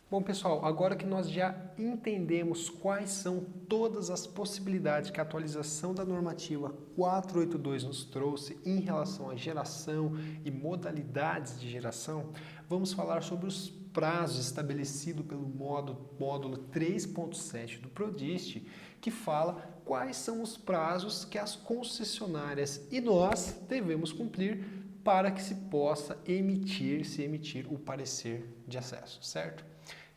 Bom, pessoal, agora que nós já entendemos quais são todas as possibilidades que a atualização da normativa 482 nos trouxe em relação à geração e modalidades de geração, vamos falar sobre os prazos estabelecidos pelo módulo 3.7 do PRODIST, que fala quais são os prazos que as concessionárias e nós devemos cumprir para que se possa emitir o parecer de acesso, certo?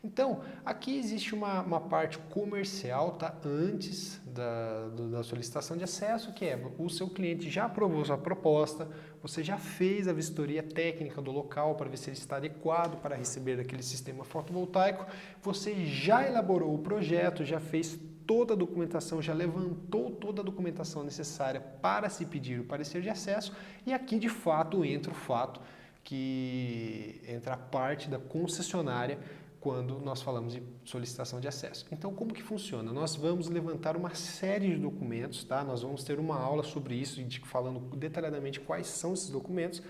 Então, aqui existe uma parte comercial, tá? Antes da solicitação de acesso, que é o seu cliente já aprovou sua proposta, você já fez a vistoria técnica do local para ver se ele está adequado para receber aquele sistema fotovoltaico, você já elaborou o projeto, já fez toda a documentação, já levantou toda a documentação necessária para se pedir o parecer de acesso, e aqui de fato entra o fato que entra a parte da concessionária quando nós falamos de solicitação de acesso. Então, como que funciona? Nós vamos levantar uma série de documentos, tá? Nós vamos ter uma aula sobre isso, falando detalhadamente quais são esses documentos,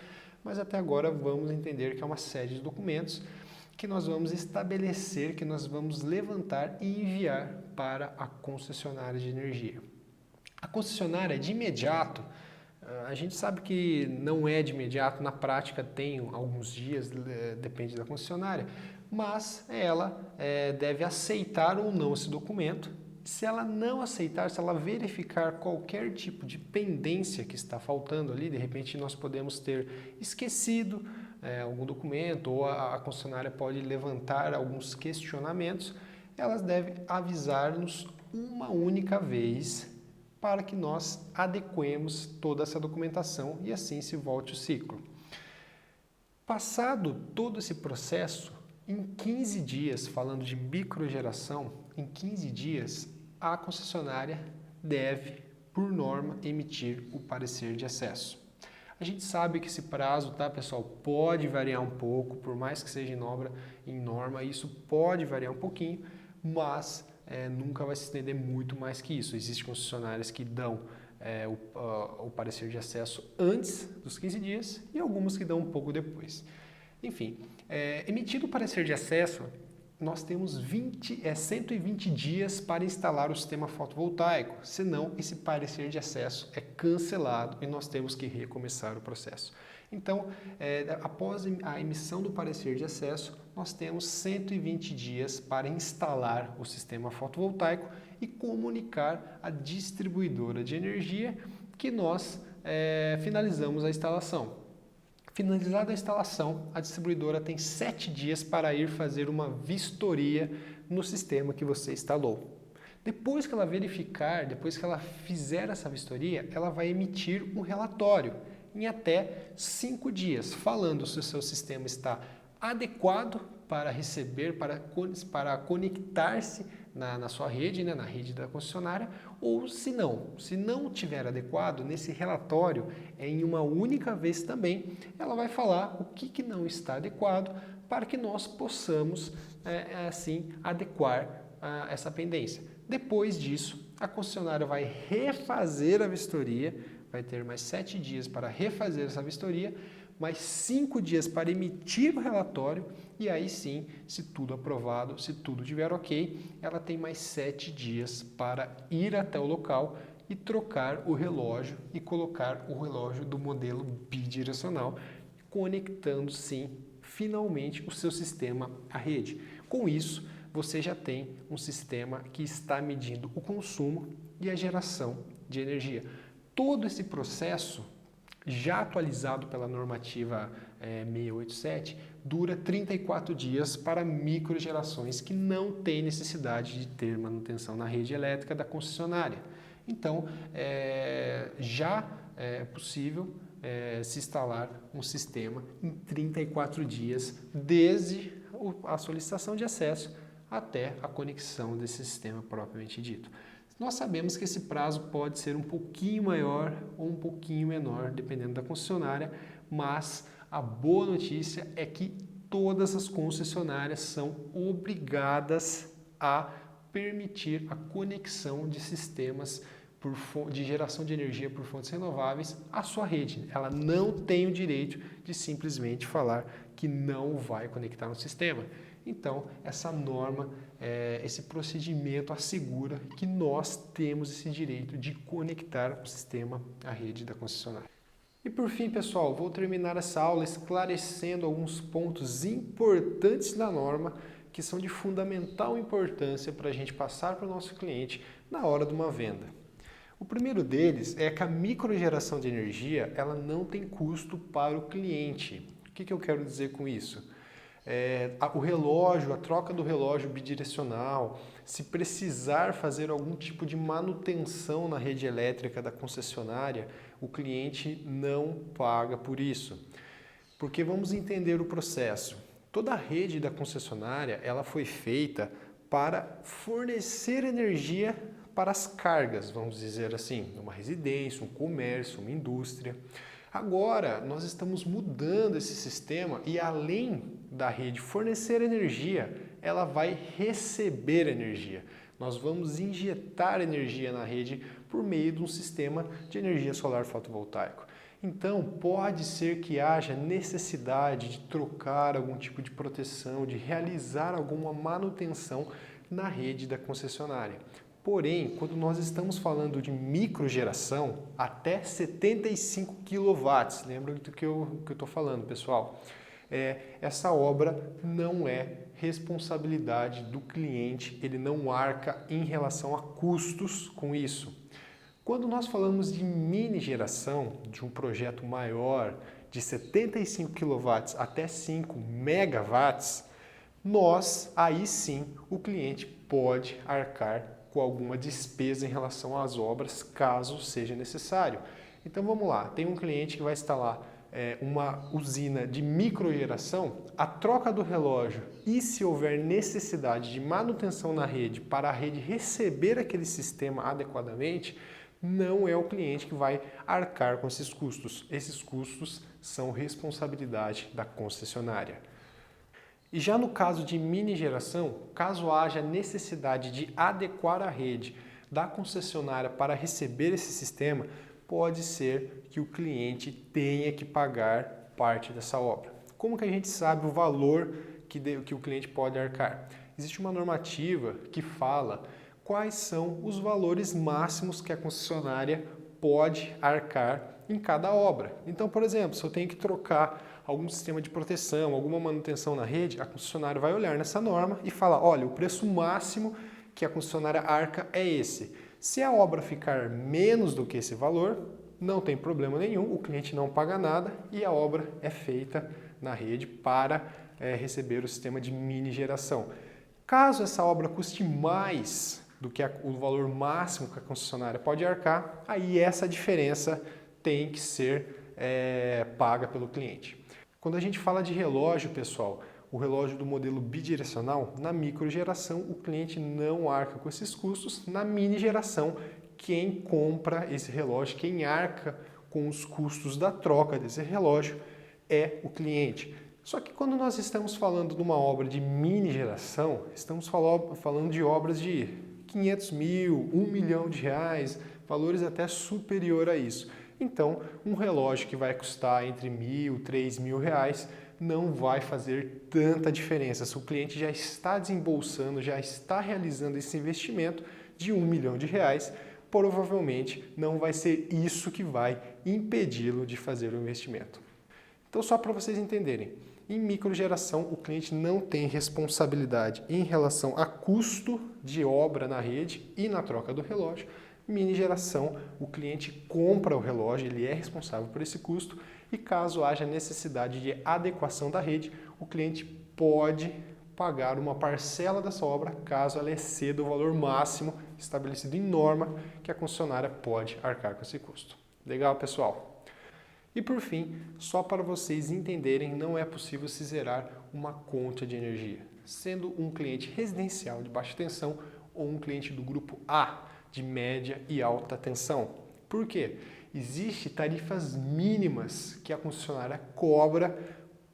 mas até agora vamos entender que é uma série de documentos que nós vamos estabelecer, que nós vamos levantar e enviar para a concessionária de energia. A concessionária, de imediato, a gente sabe que não é de imediato, na prática tem alguns dias, depende da concessionária, mas ela deve aceitar ou não esse documento. Se ela não aceitar, se ela verificar qualquer tipo de pendência que está faltando ali, de repente nós podemos ter esquecido algum documento, ou a concessionária pode levantar alguns questionamentos, elas devem avisar-nos uma única vez para que nós adequemos toda essa documentação e assim se volte o ciclo. Passado todo esse processo, em 15 dias, falando de microgeração, em 15 dias, a concessionária deve, por norma, emitir o parecer de acesso. A gente sabe que esse prazo, tá, pessoal, pode variar um pouco, por mais que seja em norma, isso pode variar um pouquinho, mas nunca vai se estender muito mais que isso. Existem concessionárias que dão o parecer de acesso antes dos 15 dias e algumas que dão um pouco depois. Enfim, emitido o parecer de acesso, nós temos 120 dias para instalar o sistema fotovoltaico, senão esse parecer de acesso é cancelado e nós temos que recomeçar o processo. Então, após a emissão do parecer de acesso, nós temos 120 dias para instalar o sistema fotovoltaico e comunicar à distribuidora de energia que nós finalizamos a instalação. Finalizada a instalação, a distribuidora tem 7 dias para ir fazer uma vistoria no sistema que você instalou. Depois que ela verificar, depois que ela fizer essa vistoria, ela vai emitir um relatório em até 5 dias, falando se o seu sistema está adequado para receber, para conectar-se na sua rede, na rede da concessionária, ou se não tiver adequado, nesse relatório, em uma única vez também, ela vai falar o que não está adequado para que nós possamos, assim, adequar essa pendência. Depois disso, a concessionária vai refazer a vistoria, vai ter mais 7 dias para refazer essa vistoria, mais 5 dias para emitir o relatório e aí sim, se tudo aprovado, se tudo estiver ok, ela tem mais 7 dias para ir até o local e trocar o relógio e colocar o relógio do modelo bidirecional, conectando sim, finalmente, o seu sistema à rede. Com isso, você já tem um sistema que está medindo o consumo e a geração de energia. Todo esse processo, já atualizado pela normativa 687, dura 34 dias para microgerações que não têm necessidade de ter manutenção na rede elétrica da concessionária. Então, já é possível se instalar um sistema em 34 dias, desde a solicitação de acesso até a conexão desse sistema propriamente dito. Nós sabemos que esse prazo pode ser um pouquinho maior ou um pouquinho menor, dependendo da concessionária, mas a boa notícia é que todas as concessionárias são obrigadas a permitir a conexão de sistemas de geração de energia por fontes renováveis à sua rede. Ela não tem o direito de simplesmente falar que não vai conectar no sistema. Então, essa norma, esse procedimento assegura que nós temos esse direito de conectar o sistema à rede da concessionária. E por fim, pessoal, vou terminar essa aula esclarecendo alguns pontos importantes da norma que são de fundamental importância para a gente passar para o nosso cliente na hora de uma venda. O primeiro deles é que a microgeração de energia ela não tem custo para o cliente. O que eu quero dizer com isso? O relógio, a troca do relógio bidirecional, se precisar fazer algum tipo de manutenção na rede elétrica da concessionária, o cliente não paga por isso. Porque vamos entender o processo. Toda a rede da concessionária ela foi feita para fornecer energia para as cargas, vamos dizer assim, uma residência, um comércio, uma indústria. Agora, nós estamos mudando esse sistema e além da rede fornecer energia, ela vai receber energia. Nós vamos injetar energia na rede por meio de um sistema de energia solar fotovoltaico. Então, pode ser que haja necessidade de trocar algum tipo de proteção, de realizar alguma manutenção na rede da concessionária. Porém, quando nós estamos falando de microgeração, até 75 kW, lembra do que eu estou falando, pessoal? Essa obra não é responsabilidade do cliente, ele não arca em relação a custos com isso. Quando nós falamos de mini geração, de um projeto maior, de 75 kW até 5 megawatts, aí sim, o cliente pode arcar com alguma despesa em relação às obras, caso seja necessário. Então vamos lá, tem um cliente que vai instalar uma usina de microgeração, a troca do relógio e se houver necessidade de manutenção na rede para a rede receber aquele sistema adequadamente, não é o cliente que vai arcar com esses custos. Esses custos são responsabilidade da concessionária. E já no caso de mini geração, caso haja necessidade de adequar a rede da concessionária para receber esse sistema, pode ser que o cliente tenha que pagar parte dessa obra. Como que a gente sabe o valor que o cliente pode arcar? Existe uma normativa que fala quais são os valores máximos que a concessionária pode arcar em cada obra. Então, por exemplo, se eu tenho que trocar algum sistema de proteção, alguma manutenção na rede, a concessionária vai olhar nessa norma e falar, olha, o preço máximo que a concessionária arca é esse. Se a obra ficar menos do que esse valor, não tem problema nenhum, o cliente não paga nada e a obra é feita na rede para receber o sistema de mini geração. Caso essa obra custe mais do que o valor máximo que a concessionária pode arcar, aí essa diferença tem que ser paga pelo cliente. Quando a gente fala de relógio, pessoal, o relógio do modelo bidirecional, na microgeração, o cliente não arca com esses custos. Na mini geração, quem compra esse relógio, quem arca com os custos da troca desse relógio é o cliente. Só que quando nós estamos falando de uma obra de mini geração, estamos falando de obras de 500 mil, 1 milhão de reais, valores até superior a isso. Então, um relógio que vai custar entre 1.000 e 3.000 reais não vai fazer tanta diferença. Se o cliente já está desembolsando, já está realizando esse investimento de 1 milhão de reais, provavelmente não vai ser isso que vai impedi-lo de fazer o investimento. Então, só para vocês entenderem, em microgeração o cliente não tem responsabilidade em relação a custo de obra na rede e na troca do relógio. Mini geração, o cliente compra o relógio, ele é responsável por esse custo e caso haja necessidade de adequação da rede, o cliente pode pagar uma parcela dessa obra caso ela exceda o valor máximo estabelecido em norma que a concessionária pode arcar com esse custo. Legal, pessoal? E por fim, só para vocês entenderem, não é possível se zerar uma conta de energia, sendo um cliente residencial de baixa tensão ou um cliente do grupo A, de média e alta tensão. Por quê? Existem tarifas mínimas que a concessionária cobra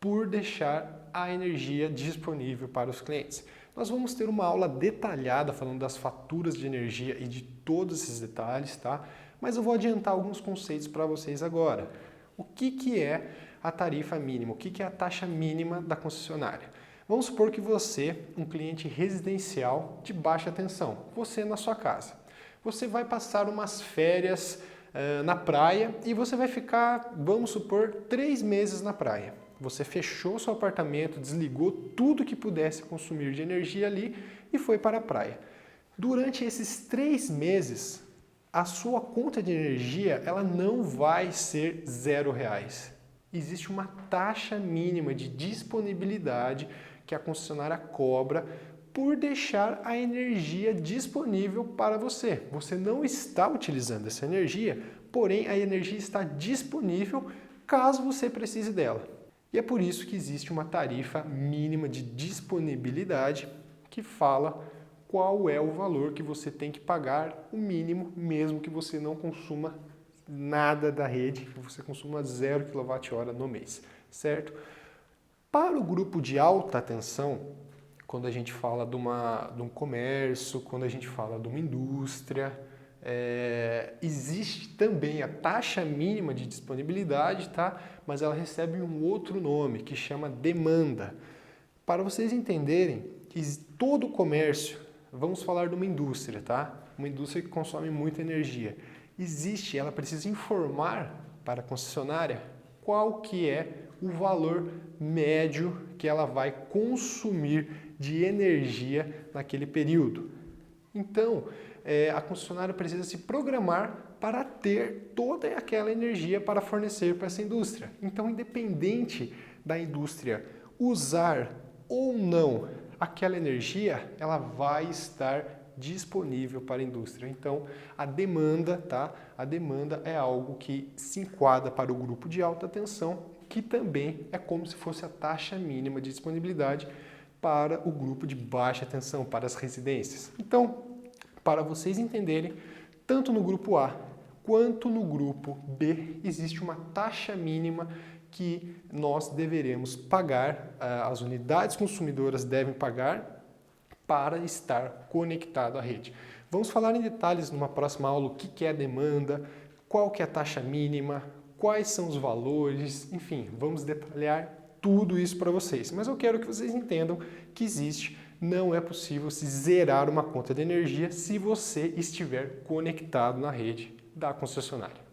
por deixar a energia disponível para os clientes. Nós vamos ter uma aula detalhada falando das faturas de energia e de todos esses detalhes, tá? Mas eu vou adiantar alguns conceitos para vocês agora. O que é a tarifa mínima? O que é a taxa mínima da concessionária? Vamos supor que você, um cliente residencial de baixa tensão, você na sua casa. Você vai passar umas férias na praia e você vai ficar, vamos supor, 3 meses na praia. Você fechou seu apartamento, desligou tudo que pudesse consumir de energia ali e foi para a praia. Durante esses 3 meses, a sua conta de energia ela não vai ser R$0. Existe uma taxa mínima de disponibilidade que a concessionária cobra por deixar a energia disponível para você. Você não está utilizando essa energia, porém a energia está disponível caso você precise dela. E é por isso que existe uma tarifa mínima de disponibilidade que fala qual é o valor que você tem que pagar, o mínimo, mesmo que você não consuma nada da rede, que você consuma 0 kWh no mês, certo? Para o grupo de alta tensão, quando a gente fala de um comércio, quando a gente fala de uma indústria, existe também a taxa mínima de disponibilidade, tá? Mas ela recebe um outro nome, que chama demanda. Para vocês entenderem, todo comércio, vamos falar de uma indústria, tá? Uma indústria que consome muita energia. Ela precisa informar para a concessionária qual que é o valor médio que ela vai consumir de energia naquele período. Então, a concessionária precisa se programar para ter toda aquela energia para fornecer para essa indústria. Então, independente da indústria usar ou não aquela energia, ela vai estar disponível para a indústria. Então, a demanda, tá? A demanda é algo que se enquadra para o grupo de alta tensão, que também é como se fosse a taxa mínima de disponibilidade para o grupo de baixa tensão, para as residências. Então, para vocês entenderem, tanto no grupo A quanto no grupo B, existe uma taxa mínima que nós deveremos pagar, as unidades consumidoras devem pagar para estar conectado à rede. Vamos falar em detalhes numa próxima aula o que é a demanda, qual que é a taxa mínima, quais são os valores, enfim, vamos detalhar tudo isso para vocês. Mas eu quero que vocês entendam que não é possível se zerar uma conta de energia se você estiver conectado na rede da concessionária.